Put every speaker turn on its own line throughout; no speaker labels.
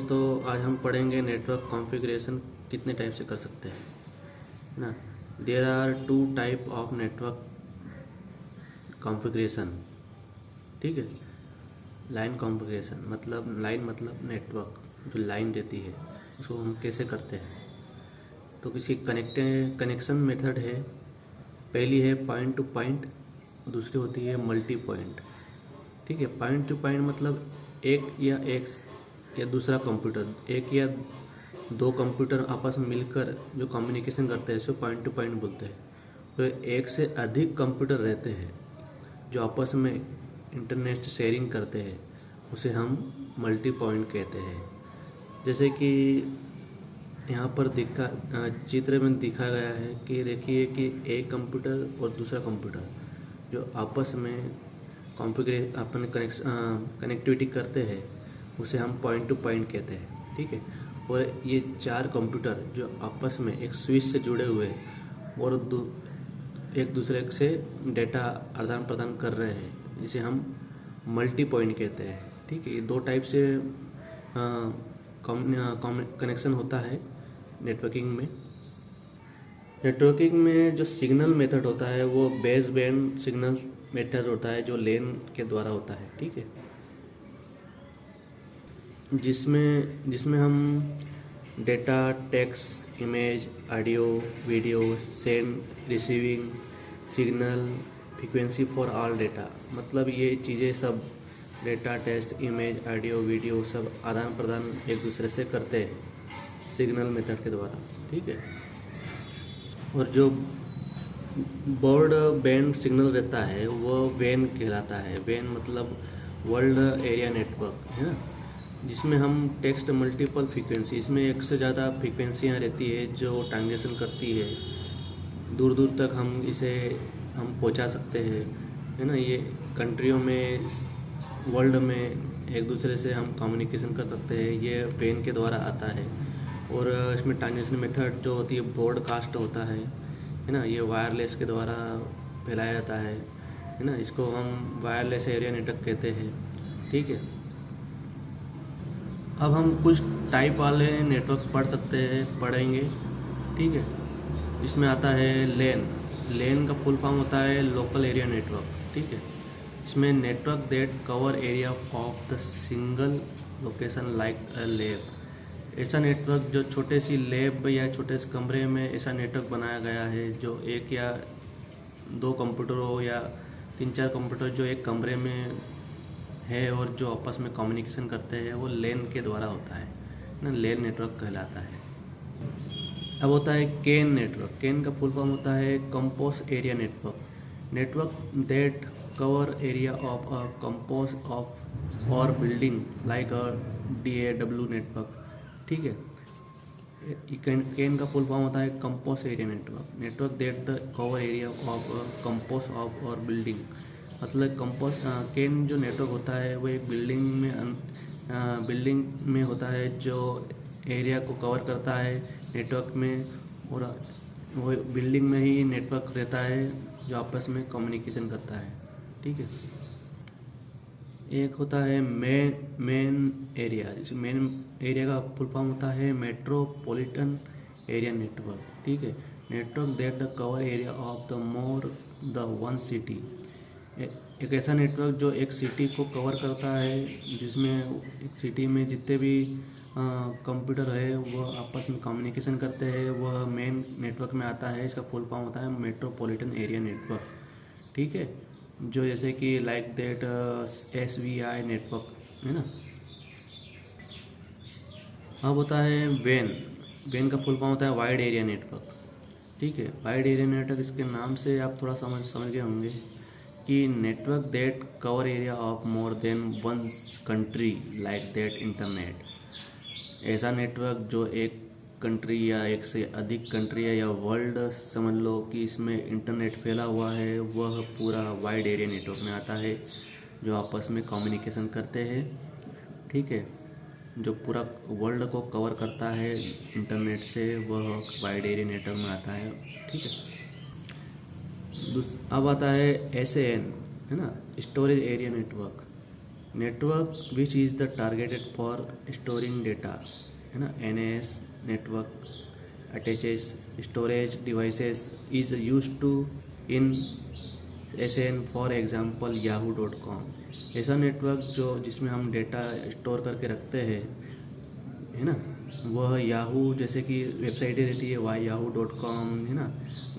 दोस्तों, आज हम पढ़ेंगे नेटवर्क कॉन्फ़िगरेशन कितने टाइप से कर सकते हैं, है ना। There are two type of network configuration, ठीक है। लाइन कॉन्फ़िगरेशन मतलब लाइन मतलब नेटवर्क, जो लाइन रहती है उसको हम कैसे करते हैं। तो किसी कनेक्शन मेथड है। पहली है पॉइंट टू पॉइंट, दूसरी होती है मल्टी पॉइंट, ठीक है। पॉइंट टू पॉइंट मतलब एक या दूसरा कंप्यूटर, एक या दो कंप्यूटर आपस में मिलकर जो कम्युनिकेशन करते हैं इसको पॉइंट टू पॉइंट बोलते हैं। तो एक से अधिक कंप्यूटर रहते हैं जो आपस में इंटरनेट से शेयरिंग करते हैं, उसे हम मल्टी पॉइंट कहते हैं। जैसे कि यहाँ पर चित्र में दिखा गया है कि देखिए कि एक कंप्यूटर और दूसरा कंप्यूटर जो आपस में कनेक्टिविटी करते हैं उसे हम पॉइंट टू पॉइंट कहते हैं, ठीक है। और ये चार कंप्यूटर जो आपस में एक स्विच से जुड़े हुए और एक दूसरे से डेटा आदान प्रदान कर रहे हैं, इसे हम मल्टी पॉइंट कहते हैं, ठीक है। ये दो टाइप से कनेक्शन होता है नेटवर्किंग में जो सिग्नल मेथड होता है वो बेस बैंड सिग्नल मेथड होता है, जो लेन के द्वारा होता है, ठीक है। जिसमें हम data, text, image, audio, video, send, receiving, signal, frequency for all data, मतलब ये चीज़ें सब data, text, image, audio, video सब आदान प्रदान एक दूसरे से करते हैं सिग्नल मेथड के द्वारा, ठीक है। और जो ब्रॉड बैंड सिग्नल रहता है वो वेन कहलाता है। वेन मतलब वर्ल्ड एरिया नेटवर्क, है ना, जिसमें हम टेक्स्ट मल्टीपल फ्रीक्वेंसी, इसमें एक से ज़्यादा फ्रीक्वेंसियाँ रहती है जो ट्रांजेक्शन करती है, दूर दूर तक हम पहुंचा सकते हैं, है ना। ये कंट्रियों में, वर्ल्ड में एक दूसरे से हम कम्युनिकेशन कर सकते हैं, ये वेन के द्वारा आता है। और इसमें ट्रांजेक्शन मेथड जो होती है ब्रॉडकास्ट होता है ना, ये वायरलेस के द्वारा फैलाया जाता है ना, इसको हम वायरलेस एरिया नेटवर्क कहते हैं, ठीक है। अब हम कुछ टाइप वाले नेटवर्क पढ़ेंगे, ठीक है। इसमें आता है लेन का फुल फॉर्म होता है लोकल एरिया नेटवर्क, ठीक है। इसमें network that cover area of the single location like a lab, ऐसा नेटवर्क जो छोटे सी लैब या छोटे से कमरे में ऐसा नेटवर्क बनाया गया है जो एक या दो कंप्यूटर हो या तीन चार कंप्यूटर जो एक कमरे में है और जो आपस में कम्युनिकेशन करते हैं, वो लेन के द्वारा होता है ना, लेन नेटवर्क कहलाता है। अब होता है केन नेटवर्क। केन का फुल फॉर्म होता है campus area network that cover area of a campus of और building like a DAW network, ठीक है। केन का फुल फॉर्म होता है campus area network that the cover area of a campus of और building, मतलब केन जो network होता है वो एक बिल्डिंग में होता है जो एरिया को कवर करता है नेटवर्क में, और वो बिल्डिंग में ही नेटवर्क रहता है जो आपस में कम्युनिकेशन करता है, ठीक है। एक होता है मेन एरिया। मेन एरिया का फुल फॉर्म होता है मेट्रोपॉलिटन एरिया नेटवर्क, ठीक है। Network that the cover area of the more the one city, एक ऐसा नेटवर्क जो एक सिटी को कवर करता है, जिसमें एक सिटी में जितने भी कंप्यूटर है वो आपस में कम्युनिकेशन करते हैं, वह मेन नेटवर्क में आता है। इसका फुल फॉर्म होता है मेट्रोपॉलिटन एरिया नेटवर्क, ठीक है। जो जैसे कि लाइक दैट SVI नेटवर्क, है ना। अब होता है वेन का फुल फॉर्म होता है वाइड एरिया नेटवर्क, ठीक है। वाइड एरिया नेटवर्क, इसके नाम से आप थोड़ा समझ गए होंगे कि network that cover area of more than one country like that internet, ऐसा नेटवर्क जो एक कंट्री या एक से अधिक कंट्री है या वर्ल्ड समझ लो कि इसमें इंटरनेट फैला हुआ है, वह पूरा वाइड एरिया नेटवर्क में आता है, जो आपस में कम्युनिकेशन करते हैं, ठीक है। जो पूरा वर्ल्ड को कवर करता है इंटरनेट से, वह वाइड एरिया नेटवर्क में आता है, ठीक है। अब आता है SAN, है ना, storage area network. Network which is the targeted for storing data, है ना। NAS network attaches storage devices is use to in SN for example yahoo.com। ऐसा नेटवर्क जो जिसमें हम डेटा स्टोर करके रखते हैं, है ना, वह याहू जैसे कि वेबसाइटें रहती है yahoo.com, है ना,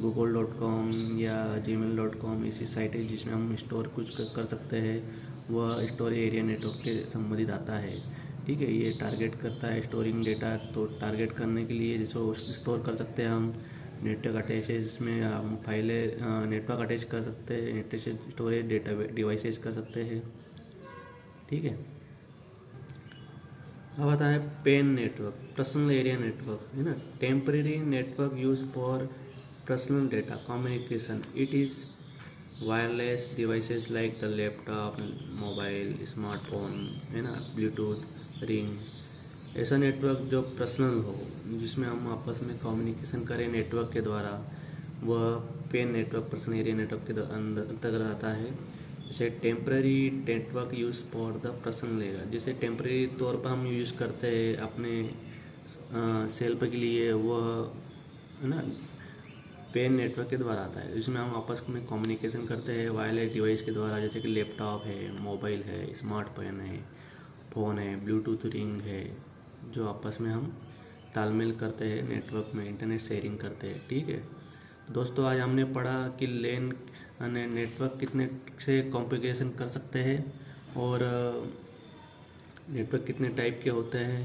google.com या gmail.com, ऐसी साइटें जिसमें हम स्टोर कुछ कर सकते हैं, वह स्टोरेज एरिया नेटवर्क के संबंधित आता है। ठीक है, ये टारगेट करता है स्टोरिंग डेटा। तो टारगेट करने के लिए जैसे स्टोर कर सकते हैं हम नेटवर्क अटैचेस में, हम फाइलें नेटवर्क अटैच कर सकते हैं, नेटवर्क स्टोरेज डेटा डिवाइसेस कर सकते हैं। ठीक है, अब आता है PAN network, personal area network, है ना। Temporary network use for personal data communication. It is wireless devices like the laptop, mobile, smartphone, है ना, ब्लूटूथ, रिंग। ऐसा नेटवर्क जो पर्सनल हो, जिसमें हम आपस में कम्युनिकेशन करें नेटवर्क के द्वारा, वह PAN network personal area network के अंतर्गत आता है। जैसे temporary network use for the personal area, जैसे टेम्पररी तौर पर हम यूज़ करते हैं अपने सेल्फ के लिए, वह, है ना, पेन नेटवर्क के द्वारा आता है। इसमें हम आपस में कम्युनिकेशन करते हैं वायरलेस डिवाइस के द्वारा, जैसे कि लैपटॉप है, मोबाइल है, स्मार्टफोन है, फ़ोन है, ब्लूटूथ रिंग है, जो आपस में हम तालमेल करते हैं नेटवर्क में, इंटरनेट शेयरिंग करते हैं। ठीक है दोस्तों, आज हमने पढ़ा कि लेन नेटवर्क कितने से कॉन्फ़िगरेशन कर सकते हैं और नेटवर्क कितने टाइप के होते हैं।